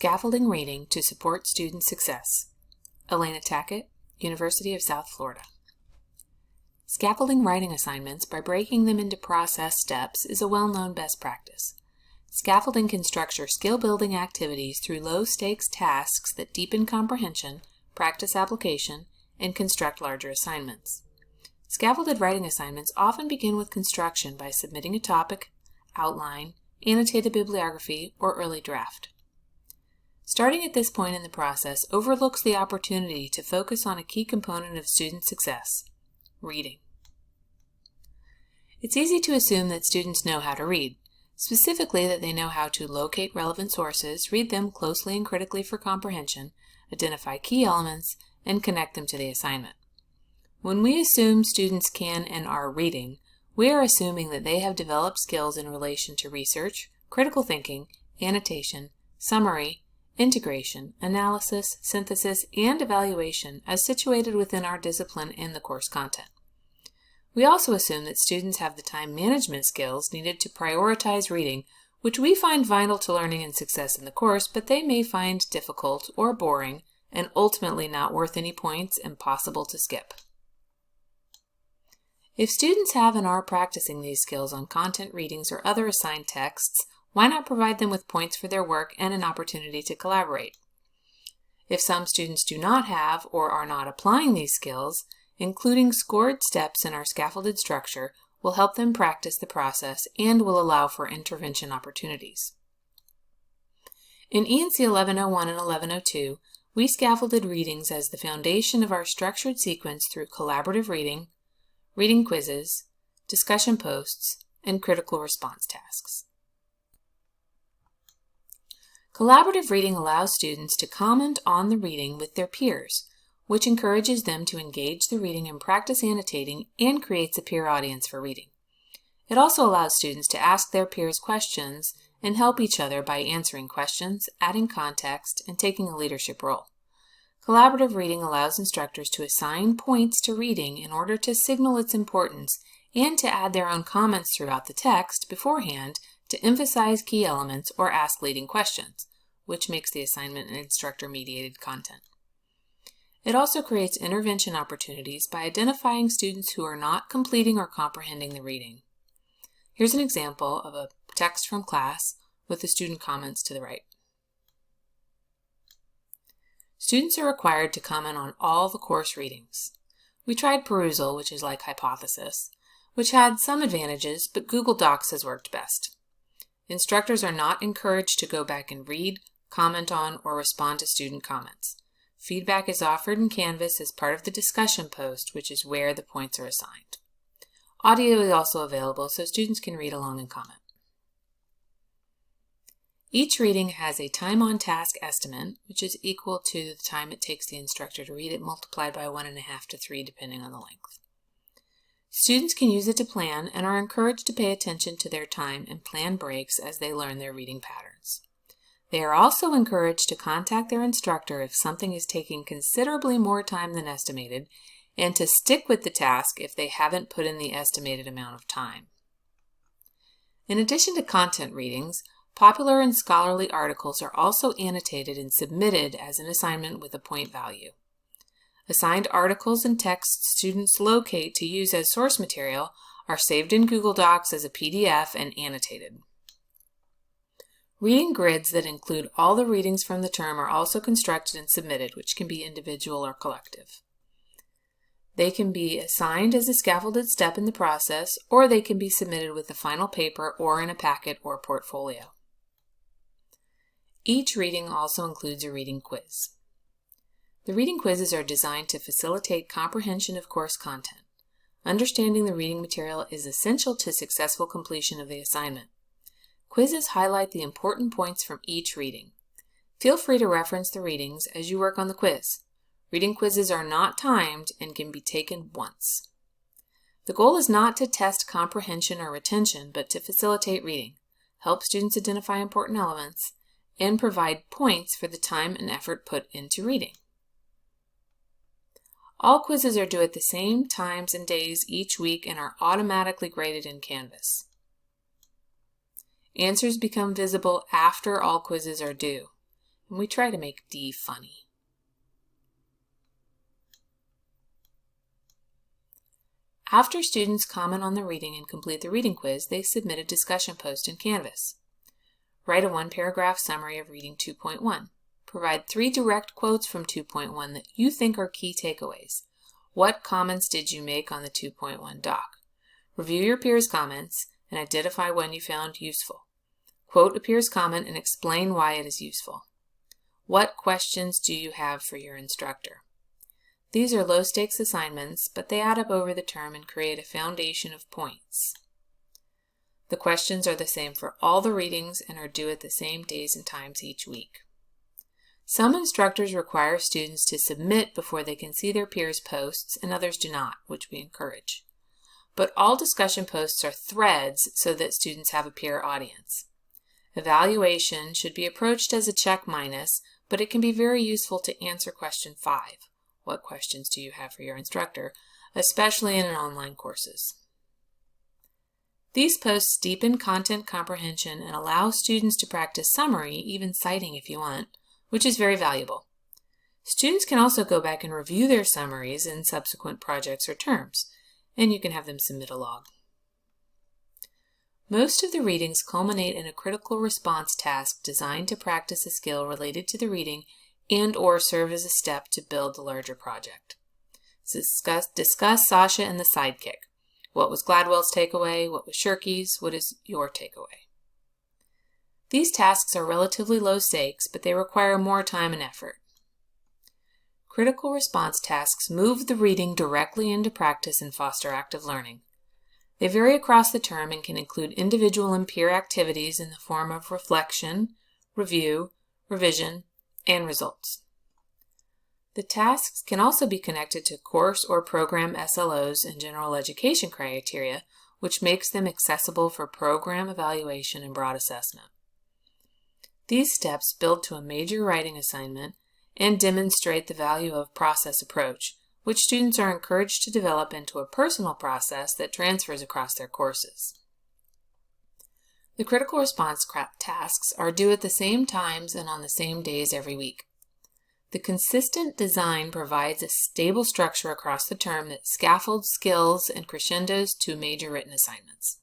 Scaffolding Reading to Support Student Success. Elena Tackett, University of South Florida. Scaffolding writing assignments by breaking them into process steps is a well-known best practice. Scaffolding can structure skill-building activities through low-stakes tasks that deepen comprehension, practice application, and construct larger assignments. Scaffolded writing assignments often begin with construction by submitting a topic, outline, annotated bibliography, or early draft. Starting at this point in the process overlooks the opportunity to focus on a key component of student success: reading. It's easy to assume that students know how to read, specifically that they know how to locate relevant sources, read them closely and critically for comprehension, identify key elements, and connect them to the assignment. When we assume students can and are reading, we are assuming that they have developed skills in relation to research, critical thinking, annotation, summary, integration, analysis, synthesis, and evaluation as situated within our discipline and the course content. We also assume that students have the time management skills needed to prioritize reading, which we find vital to learning and success in the course, but they may find difficult or boring and ultimately not worth any points and possible to skip. If students have and are practicing these skills on content readings or other assigned texts, why not provide them with points for their work and an opportunity to collaborate? If some students do not have or are not applying these skills, including scored steps in our scaffolded structure will help them practice the process and will allow for intervention opportunities. In E&C 1101 and 1102, we scaffolded readings as the foundation of our structured sequence through collaborative reading, reading quizzes, discussion posts, and critical response tasks. Collaborative reading allows students to comment on the reading with their peers, which encourages them to engage the reading and practice annotating and creates a peer audience for reading. It also allows students to ask their peers questions and help each other by answering questions, adding context, and taking a leadership role. Collaborative reading allows instructors to assign points to reading in order to signal its importance and to add their own comments throughout the text beforehand to emphasize key elements or ask leading questions, which makes the assignment an instructor-mediated content. It also creates intervention opportunities by identifying students who are not completing or comprehending the reading. Here's an example of a text from class with the student comments to the right. Students are required to comment on all the course readings. We tried perusal, which is like hypothesis, which had some advantages, but Google Docs has worked best. Instructors are not encouraged to go back and read, comment on, or respond to student comments. Feedback is offered in Canvas as part of the discussion post, which is where the points are assigned. Audio is also available so students can read along and comment. Each reading has a time on task estimate, which is equal to the time it takes the instructor to read it multiplied by 1.5 to 3 depending on the length. Students can use it to plan and are encouraged to pay attention to their time and plan breaks as they learn their reading patterns. They are also encouraged to contact their instructor if something is taking considerably more time than estimated, and to stick with the task if they haven't put in the estimated amount of time. In addition to content readings, popular and scholarly articles are also annotated and submitted as an assignment with a point value. Assigned articles and texts students locate to use as source material are saved in Google Docs as a PDF and annotated. Reading grids that include all the readings from the term are also constructed and submitted, which can be individual or collective. They can be assigned as a scaffolded step in the process, or they can be submitted with the final paper or in a packet or portfolio. Each reading also includes a reading quiz. The reading quizzes are designed to facilitate comprehension of course content. Understanding the reading material is essential to successful completion of the assignment. Quizzes highlight the important points from each reading. Feel free to reference the readings as you work on the quiz. Reading quizzes are not timed and can be taken once. The goal is not to test comprehension or retention, but to facilitate reading, help students identify important elements, and provide points for the time and effort put into reading. All quizzes are due at the same times and days each week and are automatically graded in Canvas. Answers become visible after all quizzes are due. and we try to make D funny. After students comment on the reading and complete the reading quiz, they submit a discussion post in Canvas. Write a one-paragraph summary of Reading 2.1. Provide 3 direct quotes from 2.1 that you think are key takeaways. What comments did you make on the 2.1 doc? Review your peers' comments and identify one you found useful. Quote a peer's comment and explain why it is useful. What questions do you have for your instructor? These are low-stakes assignments, but they add up over the term and create a foundation of points. The questions are the same for all the readings and are due at the same days and times each week. Some instructors require students to submit before they can see their peers' posts, and others do not, which we encourage. But all discussion posts are threads so that students have a peer audience. Evaluation should be approached as a check minus, but it can be very useful to answer question 5. What questions do you have for your instructor, especially in online courses? These posts deepen content comprehension and allow students to practice summary, even citing if you want, which is very valuable. Students can also go back and review their summaries in subsequent projects or terms, and you can have them submit a log. Most of the readings culminate in a critical response task designed to practice a skill related to the reading and/or serve as a step to build the larger project. Discuss Sasha and the sidekick. What was Gladwell's takeaway? What was Shirky's? What is your takeaway? These tasks are relatively low stakes, but they require more time and effort. Critical response tasks move the reading directly into practice and foster active learning. They vary across the term and can include individual and peer activities in the form of reflection, review, revision, and results. The tasks can also be connected to course or program SLOs and general education criteria, which makes them accessible for program evaluation and broad assessment. These steps build to a major writing assignment and demonstrate the value of process approach, which students are encouraged to develop into a personal process that transfers across their courses. The critical response tasks are due at the same times and on the same days every week. The consistent design provides a stable structure across the term that scaffolds skills and crescendos to major written assignments.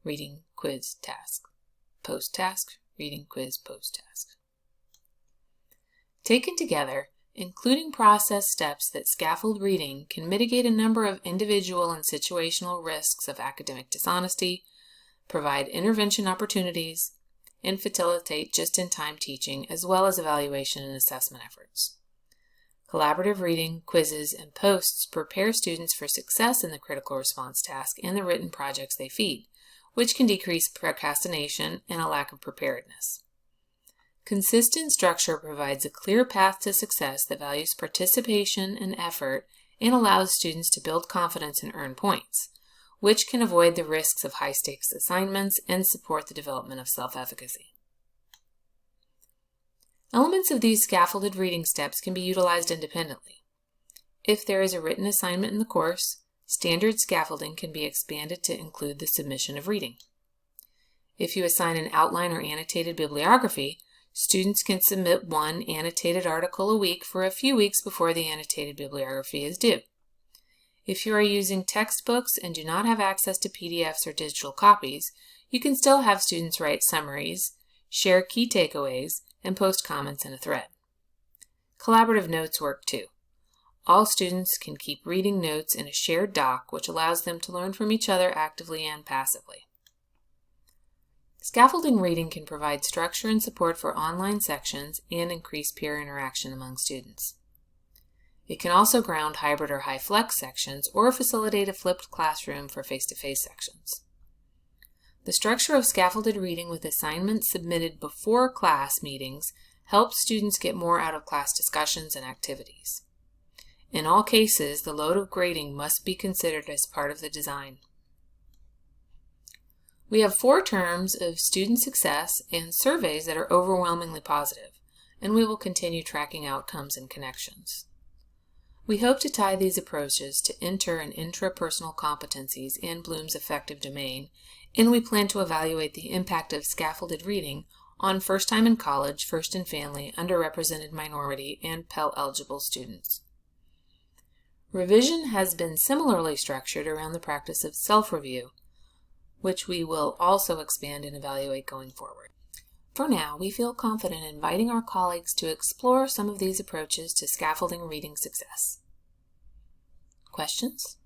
Reading, quiz, task. Post-task, reading, quiz, post-task. Taken together, including process steps that scaffold reading can mitigate a number of individual and situational risks of academic dishonesty, provide intervention opportunities, and facilitate just-in-time teaching as well as evaluation and assessment efforts. Collaborative reading, quizzes, and posts prepare students for success in the critical response task and the written projects they feed, which can decrease procrastination and a lack of preparedness. Consistent structure provides a clear path to success that values participation and effort and allows students to build confidence and earn points, which can avoid the risks of high-stakes assignments and support the development of self-efficacy. Elements of these scaffolded reading steps can be utilized independently. If there is a written assignment in the course, standard scaffolding can be expanded to include the submission of reading. If you assign an outline or annotated bibliography, students can submit one annotated article a week for a few weeks before the annotated bibliography is due. If you are using textbooks and do not have access to PDFs or digital copies, you can still have students write summaries, share key takeaways, and post comments in a thread. Collaborative notes work too. All students can keep reading notes in a shared doc, which allows them to learn from each other actively and passively. Scaffolding reading can provide structure and support for online sections and increase peer interaction among students. It can also ground hybrid or high-flex sections or facilitate a flipped classroom for face-to-face sections. The structure of scaffolded reading with assignments submitted before class meetings helps students get more out of class discussions and activities. In all cases, the load of grading must be considered as part of the design. We have 4 terms of student success and surveys that are overwhelmingly positive, and we will continue tracking outcomes and connections. We hope to tie these approaches to inter- and intrapersonal competencies in Bloom's affective domain, and we plan to evaluate the impact of scaffolded reading on first time in college, first in family, underrepresented minority, and Pell-eligible students. Revision has been similarly structured around the practice of self-review, which we will also expand and evaluate going forward. For now, we feel confident inviting our colleagues to explore some of these approaches to scaffolding reading success. Questions?